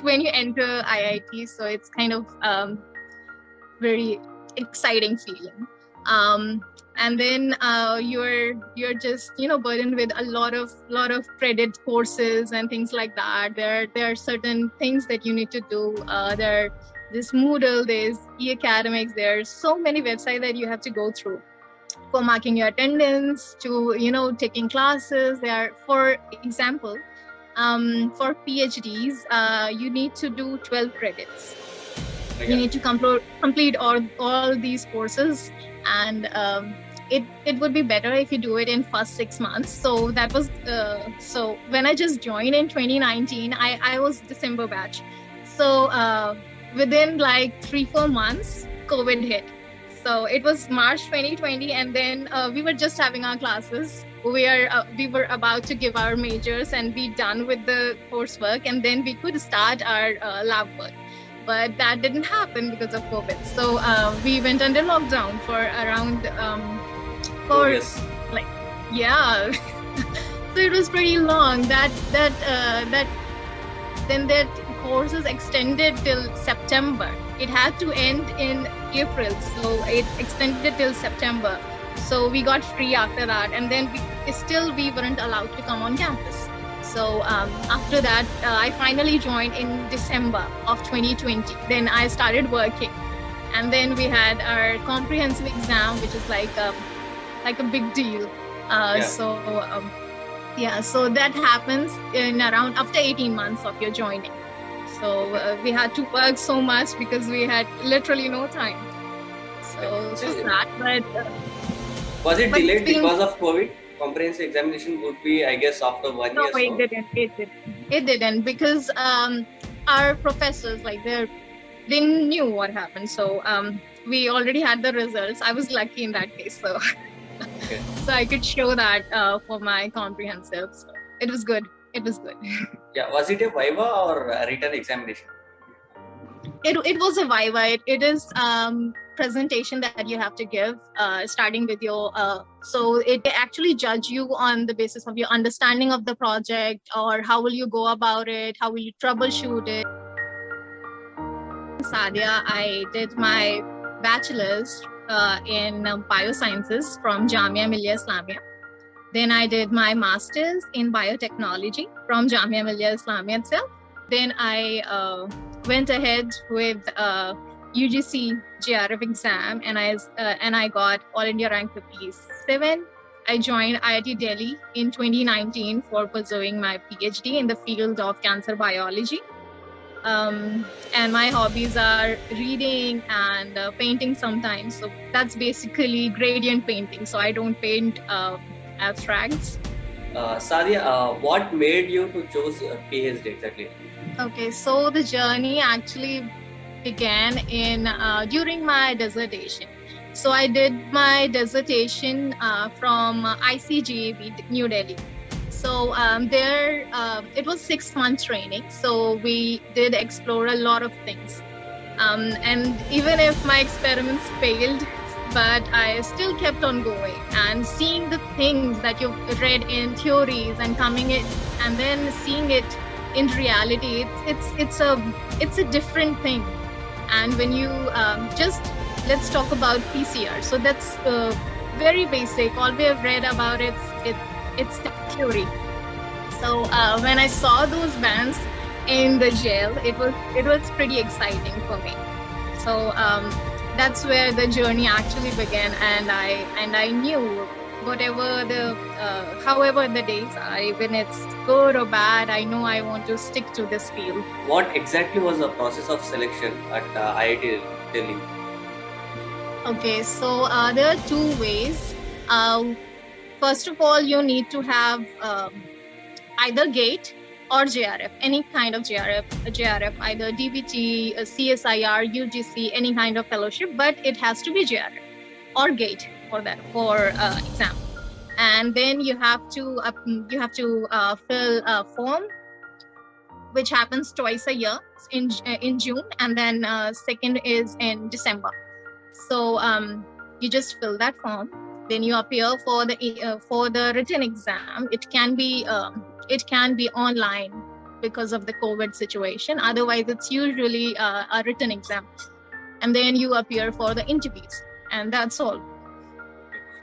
when you enter IIT. So it's kind of very exciting feeling. And then you're just burdened with a lot of credit courses and things like that. There are certain things that you need to do. There this Moodle, there's e-academics, there's so many websites that you have to go through for marking your attendance, to taking classes. There, for example, for PhDs, you need to do 12 credits. You need to complete all these courses, and it would be better if you do it in first 6 months. So that was so when I just joined in 2019, I was December batch. So within like 3-4 months, COVID hit. So it was March 2020, and then we were just having our classes. We were about to give our majors and be done with the coursework, and then we could start our lab work. But that didn't happen because of COVID. So we went under lockdown for around like, yeah. So it was pretty long. That course is extended till September. It had to end in April, so it extended till September. So we got free after that, and then we weren't allowed to come on campus. So after that, I finally joined in December of 2020. Then I started working, and then we had our comprehensive exam, which is like a big deal. So that happens in around after 18 months of your joining. So we had to work so much because we had literally no time. So just that. But was it delayed because of COVID? Comprehensive examination would be, I guess, after 1 year. No, it didn't, because our professors, like, they knew what happened. So we already had the results. I was lucky in that case. So so I could show that for my comprehensive. So it was good. It was good. Yeah. Was it a viva or a written examination? It was a viva. It is presentation that you have to give, starting with your so it actually judge you on the basis of your understanding of the project, or how will you go about it, how will you troubleshoot it. In Saadia, I did my bachelor's in biosciences from Jamia Millia Islamia. Then I did my master's in biotechnology from Jamia Millia Islamia itself. Then I went ahead with UGC GRF exam, and I got All India rank 57. I joined IIT Delhi in 2019 for pursuing my PhD in the field of cancer biology. And my hobbies are reading and painting sometimes. So that's basically gradient painting. So I don't paint abstracts. Saadia, what made you to choose a PhD exactly? Okay, so the journey actually began in during my dissertation. So I did my dissertation from ICGAB, New Delhi. So there, it was 6-month training. So we did explore a lot of things. And even if my experiments failed, but I still kept on going and seeing the things that you've read in theories and coming it, and then seeing it in reality. It's a different thing. And when you let's talk about PCR. So that's very basic. All we have read about it's theory. So when I saw those bands in the gel, it was pretty exciting for me. So that's where the journey actually began, and I knew however the days are, even it's good or bad, I know I want to stick to this field. What exactly was the process of selection at IIT Delhi? Okay, so there are two ways. First of all, you need to have either GATE or JRF, any kind of JRF, either DBT, CSIR, UGC, any kind of fellowship, but it has to be JRF or GATE for exam. And then you have to fill a form, which happens twice a year in June, and then second is in December. So you just fill that form. Then you appear for the written exam. It can be online, because of the COVID situation. Otherwise, it's usually a written exam. And then you appear for the interviews, and that's all.